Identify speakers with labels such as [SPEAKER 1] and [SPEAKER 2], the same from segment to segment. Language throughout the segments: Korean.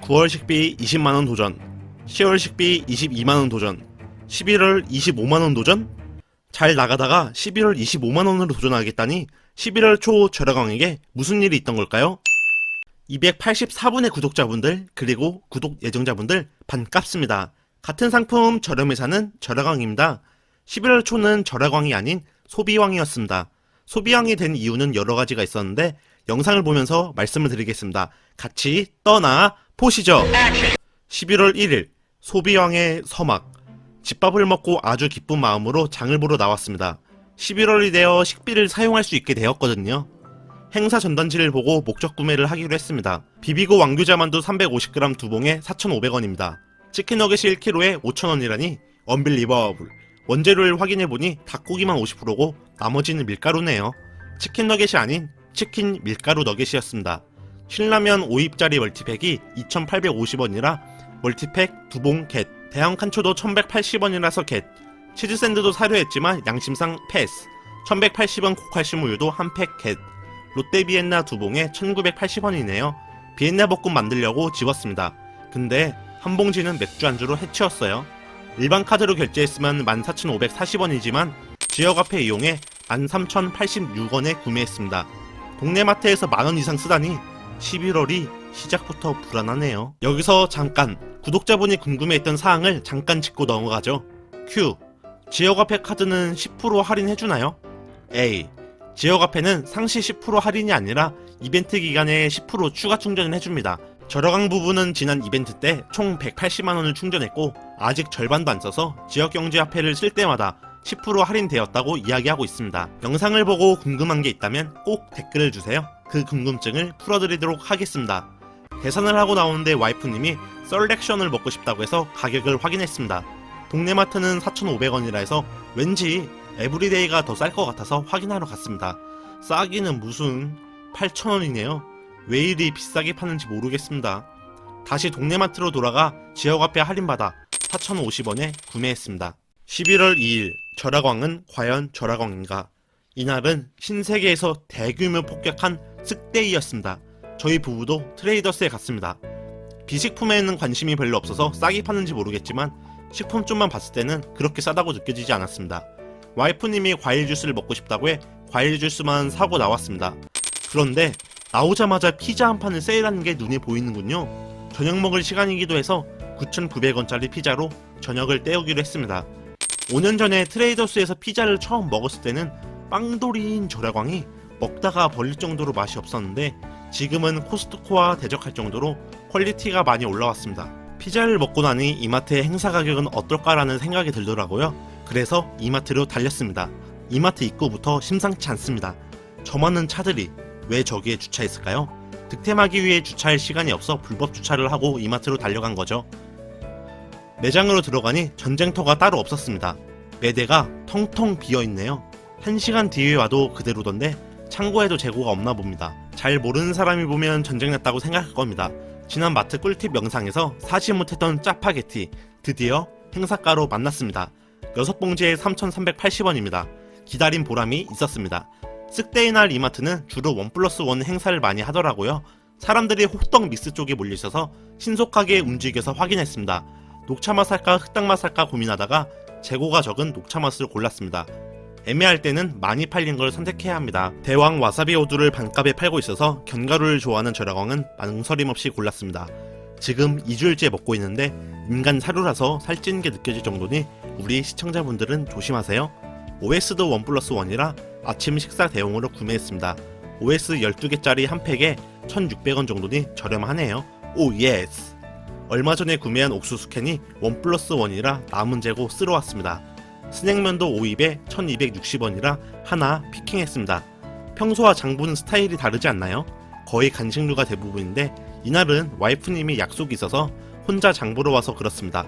[SPEAKER 1] 9월 식비 20만원 도전, 10월 식비 22만원 도전, 11월 25만원 도전? 잘 나가다가 11월 25만원으로 도전하겠다니 11월 초 저라광에게 무슨 일이 있던 걸까요? 284분의 구독자분들 그리고 구독 예정자분들 반갑습니다. 같은 상품 저렴해 사는 저라광입니다. 11월 초는 저라광이 아닌 소비왕이었습니다. 소비왕이 된 이유는 여러 가지가 있었는데 영상을 보면서 말씀을 드리겠습니다. 같이 떠나 보시죠. 11월 1일 소비왕의 서막. 집밥을 먹고 아주 기쁜 마음으로 장을 보러 나왔습니다. 11월이 되어 식비를 사용할 수 있게 되었거든요. 행사 전단지를 보고 목적 구매를 하기로 했습니다. 비비고 왕규자 만두 350g 두 봉에 4,500원입니다. 치킨 너겟이 1kg에 5,000원이라니 언빌리버블. 원재료를 확인해보니 닭고기만 50%고 나머지는 밀가루네요. 치킨 너겟이 아닌 치킨 밀가루 너겟이었습니다. 신라면 5입짜리 멀티팩이 2,850원이라 멀티팩 2봉 겟. 대형 칸초도 1,180원이라서 겟. 치즈 샌드도 사려 했지만 양심상 패스. 1,180원 고칼슘 우유도 한 팩 겟. 롯데 비엔나 2봉에 1,980원이네요. 비엔나 볶음 만들려고 집었습니다. 근데 한 봉지는 맥주 안주로 해치웠어요. 일반 카드로 결제했으면 14,540원이지만 지역화폐 이용해 13,086원에 구매했습니다. 동네 마트에서 만원 이상 쓰다니 11월이 시작부터 불안하네요. 여기서 잠깐 구독자분이 궁금해했던 사항을 잠깐 짚고 넘어가죠. Q. 지역화폐 카드는 10% 할인해주나요? A. 지역화폐는 상시 10% 할인이 아니라 이벤트 기간에 10% 추가 충전을 해줍니다. 저라광 부부는 지난 이벤트 때 총 180만원을 충전했고 아직 절반도 안 써서 지역경제화폐를 쓸 때마다 10% 할인되었다고 이야기하고 있습니다. 영상을 보고 궁금한 게 있다면 꼭 댓글을 주세요. 그 궁금증을 풀어드리도록 하겠습니다. 계산을 하고 나오는데 와이프님이 썰렉션을 먹고 싶다고 해서 가격을 확인했습니다. 동네마트는 4,500원이라 해서 왠지 에브리데이가 더 쌀 것 같아서 확인하러 갔습니다. 싸기는 무슨 8,000원이네요. 왜 이리 비싸게 파는지 모르겠습니다. 다시 동네마트로 돌아가 지역화폐 할인받아 4,050원에 구매했습니다. 11월 2일 저라광은 과연 저라광인가? 이날은 신세계에서 대규모 폭격한 쓱데이였습니다. 저희 부부도 트레이더스에 갔습니다. 비식품에는 관심이 별로 없어서 싸게 파는지 모르겠지만 식품 쪽만 봤을 때는 그렇게 싸다고 느껴지지 않았습니다. 와이프님이 과일 주스를 먹고 싶다고 해 과일 주스만 사고 나왔습니다. 그런데 나오자마자 피자 한 판을 세일하는 게 눈에 보이는군요. 저녁 먹을 시간이기도 해서 9,900원짜리 피자로 저녁을 때우기로 했습니다. 5년 전에 트레이더스에서 피자를 처음 먹었을 때는 빵돌이인 저라광이 먹다가 벌릴 정도로 맛이 없었는데 지금은 코스트코와 대적할 정도로 퀄리티가 많이 올라왔습니다. 피자를 먹고 나니 이마트의 행사 가격은 어떨까라는 생각이 들더라고요. 그래서 이마트로 달렸습니다. 이마트 입구부터 심상치 않습니다. 저 많은 차들이 왜 저기에 주차했을까요? 득템하기 위해 주차할 시간이 없어 불법 주차를 하고 이마트로 달려간 거죠. 매장으로 들어가니 전쟁터가 따로 없었습니다. 매대가 텅텅 비어있네요. 1시간 뒤에 와도 그대로던데 창고에도 재고가 없나 봅니다. 잘 모르는 사람이 보면 전쟁 났다고 생각할 겁니다. 지난 마트 꿀팁 영상에서 사지 못했던 짜파게티 드디어 행사가로 만났습니다. 6봉지에 3,380원입니다. 기다린 보람이 있었습니다. 쓱데이 날 이마트는 주로 1+1 행사를 많이 하더라고요. 사람들이 호떡 믹스 쪽에 몰리셔서 신속하게 움직여서 확인했습니다. 녹차맛 살까 흑당맛 살까 고민하다가 재고가 적은 녹차맛을 골랐습니다. 애매할 때는 많이 팔린 걸 선택해야 합니다. 대왕 와사비 오두를 반값에 팔고 있어서 견과류를 좋아하는 저라광은 망설임 없이 골랐습니다. 지금 2주일째 먹고 있는데 인간 사료라서 살찌는 게 느껴질 정도니 우리 시청자분들은 조심하세요. OS도 1+1이라 아침 식사 대용으로 구매했습니다. OS 12개짜리 한 팩에 1,600원 정도니 저렴하네요. 오 예스! 얼마 전에 구매한 옥수수 캔이 1+1이라 남은 재고 쓸어 왔습니다. 스낵면도 5입에 1,260원이라 하나 피킹했습니다. 평소와 장 보는 스타일이 다르지 않나요? 거의 간식류가 대부분인데 이날은 와이프님이 약속이 있어서 혼자 장 보러 와서 그렇습니다.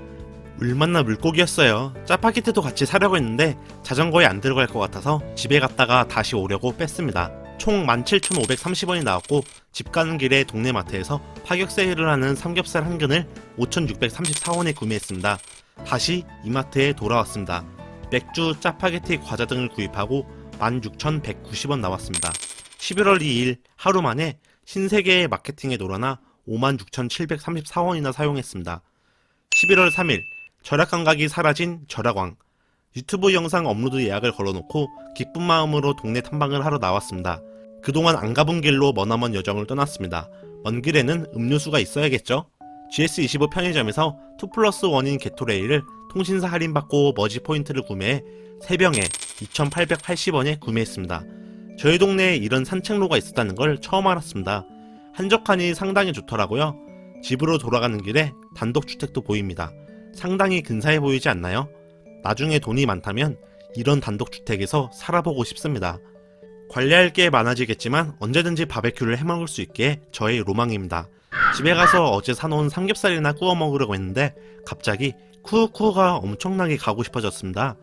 [SPEAKER 1] 물만나 물고기였어요. 짜파게티도 같이 사려고 했는데 자전거에 안 들어갈 것 같아서 집에 갔다가 다시 오려고 뺐습니다. 총 17,530원이 나왔고 집 가는 길에 동네 마트에서 파격 세일을 하는 삼겹살 한 근을 5,634원에 구매했습니다. 다시 이마트에 돌아왔습니다. 맥주, 짜파게티, 과자 등을 구입하고 16,190원 나왔습니다. 11월 2일 하루 만에 신세계의 마케팅에 놀아나 56,734원이나 사용했습니다. 11월 3일 절약 감각이 사라진 절약왕. 유튜브 영상 업로드 예약을 걸어놓고 기쁜 마음으로 동네 탐방을 하러 나왔습니다. 그동안 안 가본 길로 머나먼 여정을 떠났습니다. 먼 길에는 음료수가 있어야겠죠? GS25 편의점에서 2+1인 게토레이를 통신사 할인받고 머지 포인트를 구매해 3병에 2,880원에 구매했습니다. 저희 동네에 이런 산책로가 있었다는 걸 처음 알았습니다. 한적하니 상당히 좋더라고요. 집으로 돌아가는 길에 단독주택도 보입니다. 상당히 근사해 보이지 않나요? 나중에 돈이 많다면 이런 단독주택에서 살아보고 싶습니다. 관리할 게 많아지겠지만 언제든지 바베큐를 해먹을 수 있게 저의 로망입니다. 집에 가서 어제 사놓은 삼겹살이나 구워 먹으려고 했는데 갑자기 쿠우쿠우가 엄청나게 가고 싶어졌습니다.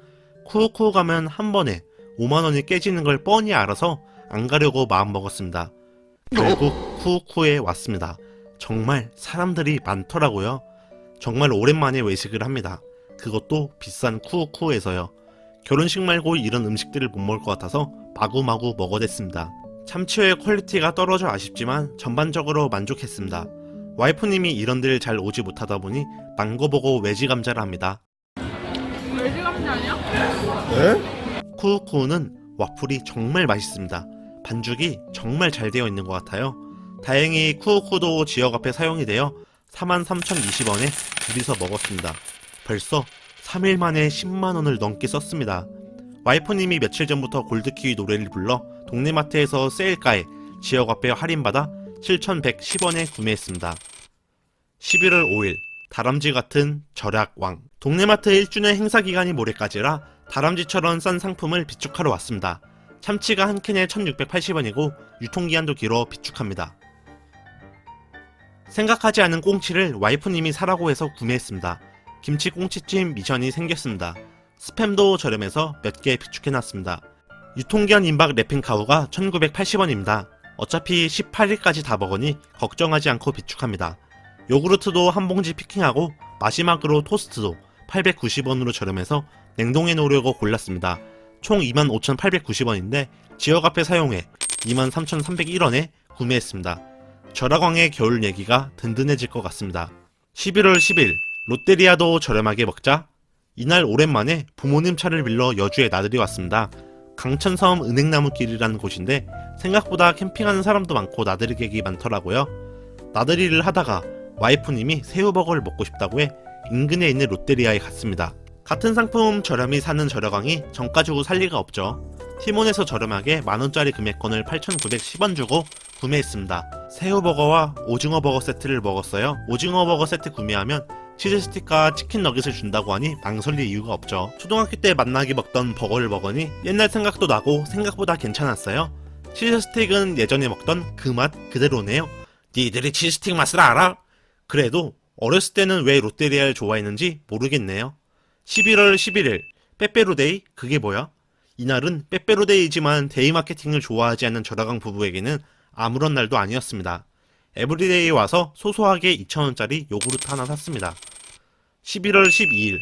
[SPEAKER 1] 쿠우쿠우 가면 한 번에 5만원이 깨지는 걸 뻔히 알아서 안 가려고 마음먹었습니다. 결국 쿠우쿠우에 왔습니다. 정말 사람들이 많더라고요. 정말 오랜만에 외식을 합니다. 그것도 비싼 쿠우쿠우에서요. 결혼식 말고 이런 음식들을 못 먹을 것 같아서 마구마구 먹어댔습니다. 참치회 퀄리티가 떨어져 아쉽지만 전반적으로 만족했습니다. 와이프님이 이런 데를 잘 오지 못하다 보니 망고보고 외지감자를 합니다.
[SPEAKER 2] 외지감자 아니야?
[SPEAKER 1] 에? 쿠우쿠우는 와플이 정말 맛있습니다. 반죽이 정말 잘 되어 있는 것 같아요. 다행히 쿠우쿠우도 지역 앞에 사용이 되어 43,020원에 둘이서 먹었습니다. 벌써 3일 만에 10만원을 넘게 썼습니다. 와이프님이 며칠 전부터 골드키위 노래를 불러 동네마트에서 세일가에 지역 앞에 할인받아 7,110원에 구매했습니다. 11월 5일 다람쥐 같은 절약왕. 동네마트 1주년 행사 기간이 모레까지라 다람쥐처럼 싼 상품을 비축하러 왔습니다. 참치가 한 캔에 1,680원이고 유통기한도 길어 비축합니다. 생각하지 않은 꽁치를 와이프님이 사라고 해서 구매했습니다. 김치 꽁치찜 미션이 생겼습니다. 스팸도 저렴해서 몇 개 비축해놨습니다. 유통기한 임박 랩핑카우가 1,980원입니다. 어차피 18일까지 다 먹으니 걱정하지 않고 비축합니다. 요구르트도 한 봉지 피킹하고 마지막으로 토스트도 890원으로 저렴해서 냉동해 놓으려고 골랐습니다. 총 25,890원인데 지역 앞에 사용해 23,301원에 구매했습니다. 절약왕의 겨울 얘기가 든든해질 것 같습니다. 11월 10일 롯데리아도 저렴하게 먹자. 이날 오랜만에 부모님 차를 빌려 여주에 나들이 왔습니다. 강천섬 은행나무길이라는 곳인데 생각보다 캠핑하는 사람도 많고 나들이객이 많더라고요. 나들이를 하다가 와이프님이 새우버거를 먹고 싶다고 해 인근에 있는 롯데리아에 갔습니다. 같은 상품 저렴히 사는 절약왕이 정가 주고 살 리가 없죠. 티몬에서 저렴하게 만원짜리 금액권을 8,910원 주고 구매했습니다. 새우버거와 오징어버거 세트를 먹었어요. 오징어버거 세트 구매하면 치즈스틱과 치킨 너겟을 준다고 하니 망설일 이유가 없죠. 초등학교 때 만나게 먹던 버거를 먹으니 옛날 생각도 나고 생각보다 괜찮았어요. 치즈스틱은 예전에 먹던 그 맛 그대로네요. 니들이 치즈스틱 맛을 알아? 그래도 어렸을 때는 왜 롯데리아를 좋아했는지 모르겠네요. 11월 11일 빼빼로데이? 그게 뭐야? 이날은 빼빼로데이지만 데이 마케팅을 좋아하지 않는 절약왕 부부에게는 아무런 날도 아니었습니다. 에브리데이에 와서 소소하게 2,000원짜리 요구르트 하나 샀습니다. 11월 12일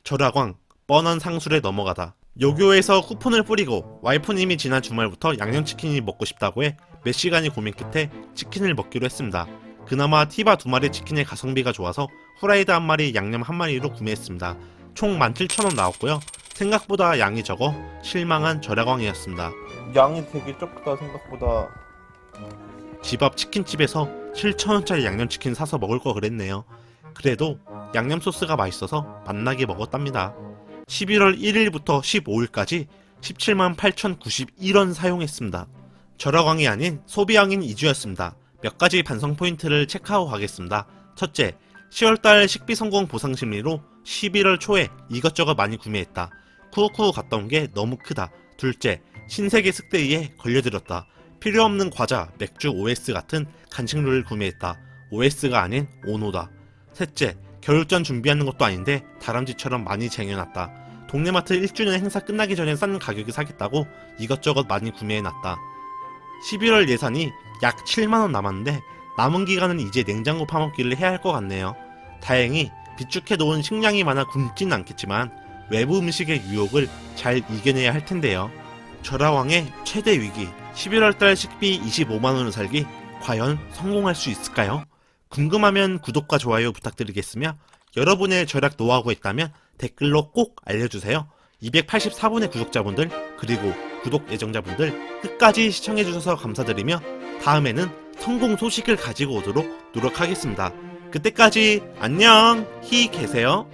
[SPEAKER 1] 절약왕 뻔한 상술에 넘어가다. 요교에서 쿠폰을 뿌리고 와이프님이 지난 주말부터 양념치킨이 먹고 싶다고 해 몇 시간이 고민 끝에 치킨을 먹기로 했습니다. 그나마 티바 2마리 치킨의 가성비가 좋아서 후라이드 1마리 양념 1마리로 구매했습니다. 총 17,000원 나왔고요. 생각보다 양이 적어 실망한 절약왕이었습니다.
[SPEAKER 3] 양이 되게 적다 생각보다.
[SPEAKER 1] 집 앞 치킨집에서 7,000원짜리 양념치킨 사서 먹을 거 그랬네요. 그래도 양념 소스가 맛있어서 맛나게 먹었답니다. 11월 1일부터 15일까지 17만 8,091원 사용했습니다. 절약왕이 아닌 소비왕인 2주였습니다. 몇 가지 반성 포인트를 체크하고 가겠습니다. 첫째, 10월달 식비 성공 보상 심리로 11월 초에 이것저것 많이 구매했다. 쿠우쿠우 갔다 온 게 너무 크다. 둘째, 신세계 습대이에 걸려들었다. 필요 없는 과자, 맥주, OS 같은 간식류를 구매했다. OS가 아닌 오노다. 셋째, 겨울전 준비하는 것도 아닌데 다람쥐처럼 많이 쟁여놨다. 동네마트 1주년 행사 끝나기 전에 싼 가격에 사겠다고 이것저것 많이 구매해놨다. 11월 예산이 약 7만원 남았는데 남은 기간은 이제 냉장고 파먹기를 해야 할 것 같네요. 다행히 비축해놓은 식량이 많아 굶진 않겠지만 외부 음식의 유혹을 잘 이겨내야 할 텐데요. 절약왕의 최대 위기, 11월달 식비 25만원을 살기 과연 성공할 수 있을까요? 궁금하면 구독과 좋아요 부탁드리겠으며 여러분의 절약 노하우가 있다면 댓글로 꼭 알려주세요. 284분의 구독자분들 그리고 구독 예정자분들 끝까지 시청해주셔서 감사드리며 다음에는 성공 소식을 가지고 오도록 노력하겠습니다. 그때까지 안녕 히 계세요.